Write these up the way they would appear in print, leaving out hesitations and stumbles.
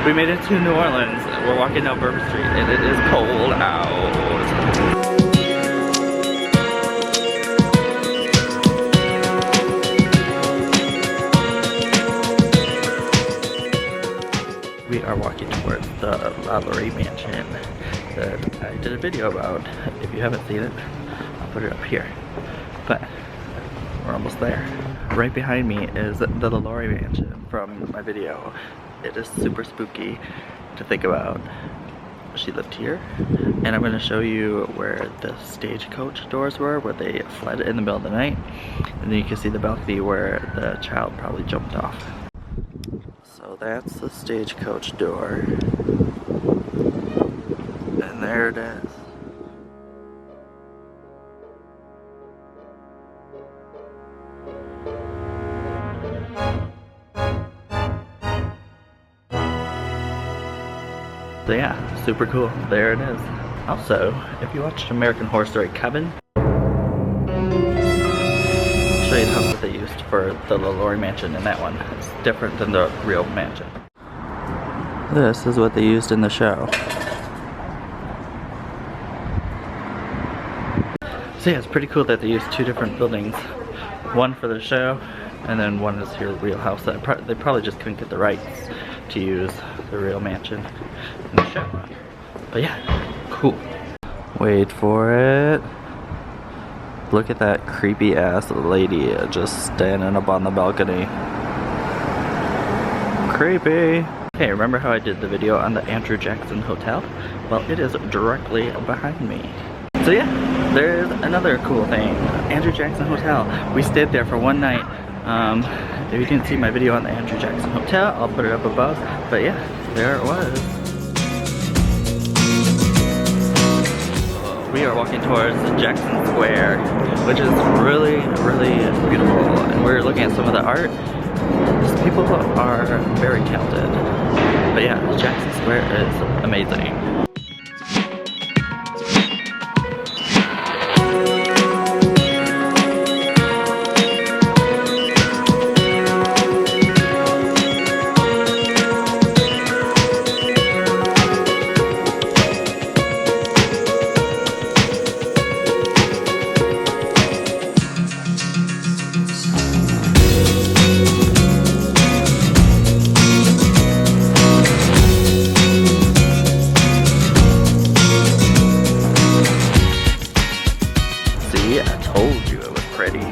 We made it to New Orleans. We're walking down Bourbon Street and it is cold out. We are walking towards the Lalaurie Mansion that I did a video about. If you haven't seen it, I'll put it up here. But we're almost there. Right behind me is the Lalaurie Mansion from my video. It is super spooky to think about. She lived here, and I'm going to show you where the stagecoach doors were, where they fled in the middle of the night. And then you can see the balcony where the child probably jumped off. So that's the stagecoach door. And there it is. So yeah, super cool. There it is. Also, if you watched American Horror Story Kevin, I'll show you the house that they used for the Lalaurie Mansion in that one. It's different than the real mansion. This is what they used in the show. So yeah, it's pretty cool that they used two different buildings. One for the show, and then one is your real house. They probably just couldn't get the rights to use the real mansion in the show. But yeah, cool. Wait for it. Look at that creepy ass lady just standing up on the balcony. Creepy. Okay, remember how I did the video on the Andrew Jackson Hotel? Well, it is directly behind me. So yeah, there's another cool thing. Andrew Jackson Hotel. We stayed there for one night. If you didn't see my video on the Andrew Jackson Hotel, I'll put it up above. But yeah, there it was. We are walking towards Jackson Square, which is really, really beautiful. And we're looking at some of the art. These people are very talented. But yeah, Jackson Square is amazing. See, I told you it was pretty.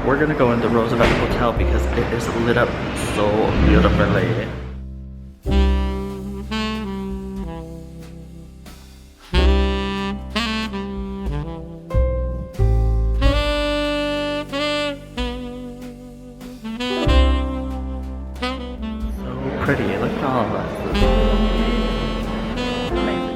We're gonna go into the Roosevelt Hotel because it is lit up so beautifully. Pretty, look at all of us. Amazing.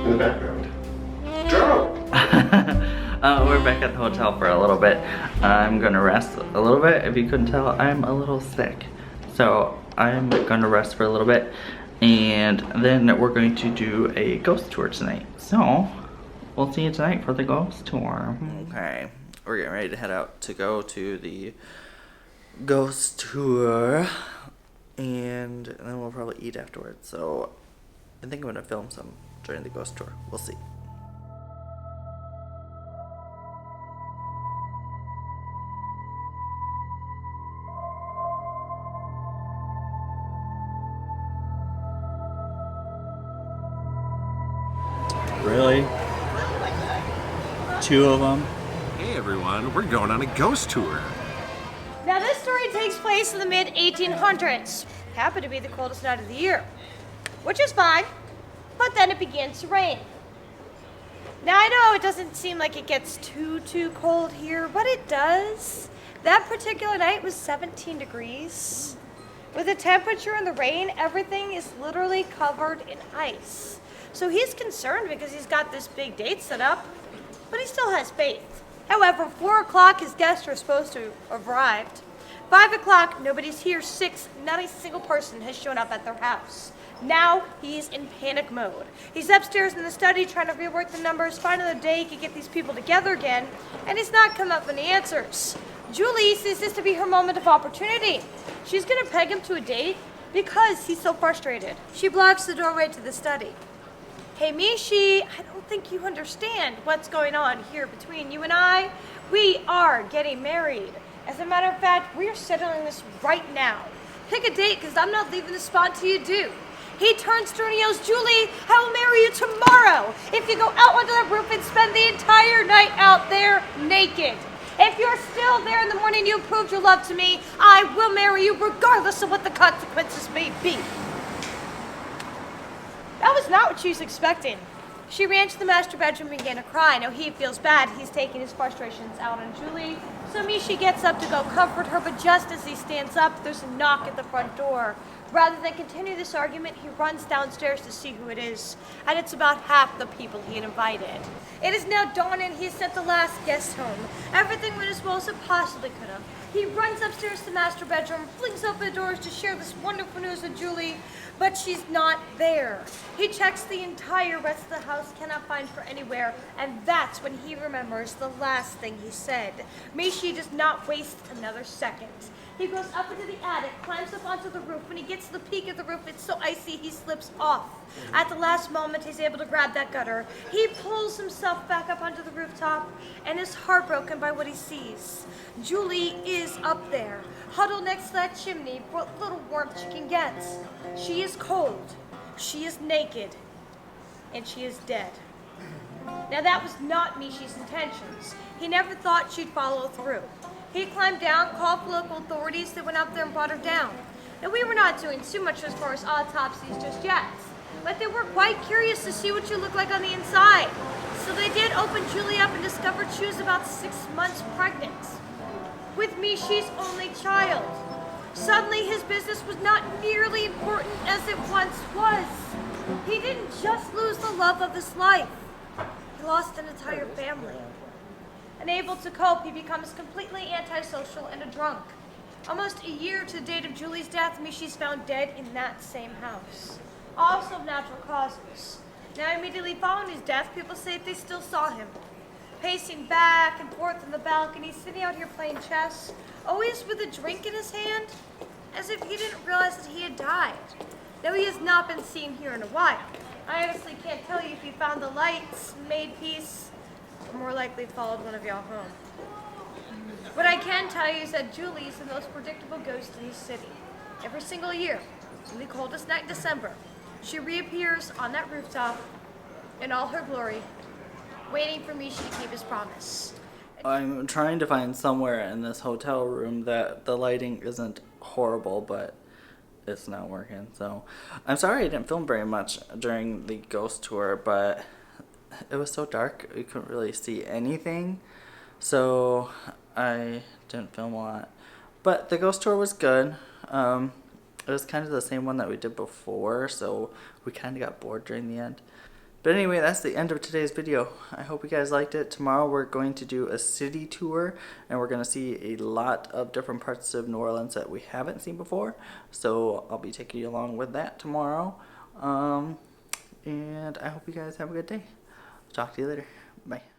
In the background. Joe! We're back at the hotel for a little bit. I'm gonna rest a little bit. If you couldn't tell, I'm a little sick. So I'm gonna rest for a little bit, and then we're going to do a ghost tour tonight. So we'll see you tonight for the ghost tour. Okay, we're getting ready to head out to go to the ghost tour, and then we'll probably eat afterwards. So I think I'm gonna film some during the ghost tour. We'll see. Really? Two of them? Hey everyone, we're going on a ghost tour. Now this story takes place in the mid-1800s. Happened to be the coldest night of the year, which is fine, but then it begins to rain. Now I know it doesn't seem like it gets too cold here, but it does. That particular night was 17 degrees. With the temperature and the rain, everything is literally covered in ice. So he's concerned because he's got this big date set up, but he still has faith. However, 4 o'clock his guests are supposed to have arrived. 5 o'clock, nobody's here. 6, not a single person has shown up at their house. Now he's in panic mode. He's upstairs in the study trying to rework the numbers, find another day he can get these people together again, and he's not come up with any answers. Julie sees this to be her moment of opportunity. She's gonna peg him to a date because he's so frustrated. She blocks the doorway to the study. Hey Michi, I don't think you understand what's going on here between you and I. We are getting married. As a matter of fact, we are settling this right now. Pick a date because I'm not leaving the spot until you do. He turns to her and yells, Julie, I will marry you tomorrow if you go out onto the roof and spend the entire night out there naked. If you're still there in the morning, you proved your love to me, I will marry you regardless of what the consequences may be. That was not what she was expecting. She ran to the master bedroom and began to cry. Now he feels bad. He's taking his frustrations out on Julie. So Michi gets up to go comfort her, but just as he stands up, there's a knock at the front door. Rather than continue this argument, he runs downstairs to see who it is, and it's about half the people he had invited. It is now dawn and he has sent the last guest home. Everything went as well as it possibly could have. He runs upstairs to the master bedroom, flings open the doors to share this wonderful news with Julie, but she's not there. He checks the entire rest of the house, cannot find her anywhere, and that's when he remembers the last thing he said. Michi does not waste another second. He goes up into the attic, climbs up onto the roof. When he gets to the peak of the roof, it's so icy he slips off. At the last moment, he's able to grab that gutter. He pulls himself back up onto the rooftop and is heartbroken by what he sees. Julie is up there, huddled next to that chimney for what little warmth she can get. She is cold, she is naked, and she is dead. Now that was not Michi's intentions. He never thought she'd follow through. He climbed down, called for local authorities. They went up there and brought her down. Now we were not doing too much as far as autopsies just yet, but they were quite curious to see what she looked like on the inside. So they did open Julie up and discovered she was about 6 months pregnant with Michi's only child. Suddenly his business was not nearly important as it once was. He didn't just lose the love of his life. He lost an entire family. Unable to cope, he becomes completely antisocial and a drunk. Almost a year to the date of Julie's death, Michi's found dead in that same house. Also of natural causes. Now immediately following his death, people say they still saw him. Pacing back and forth in the balcony, sitting out here playing chess, always with a drink in his hand, as if he didn't realize that he had died. Now he has not been seen here in a while. I honestly can't tell you if he found the lights, made peace, or more likely followed one of y'all home. What I can tell you is that Julie is the most predictable ghost in this city. Every single year, in the coldest night in December, she reappears on that rooftop in all her glory, waiting for Michi to keep his promise. I'm trying to find somewhere in this hotel room that the lighting isn't horrible, but it's not working. So I'm sorry I didn't film very much during the ghost tour, but it was so dark we couldn't really see anything, so I didn't film a lot. But the ghost tour was good. It was kind of the same one that we did before, so we kind of got bored during the end. But anyway, that's the end of today's video. I hope you guys liked it. Tomorrow we're going to do a city tour, and we're going to see a lot of different parts of New Orleans that we haven't seen before. So I'll be taking you along with that tomorrow. And I hope you guys have a good day. Talk to you later. Bye.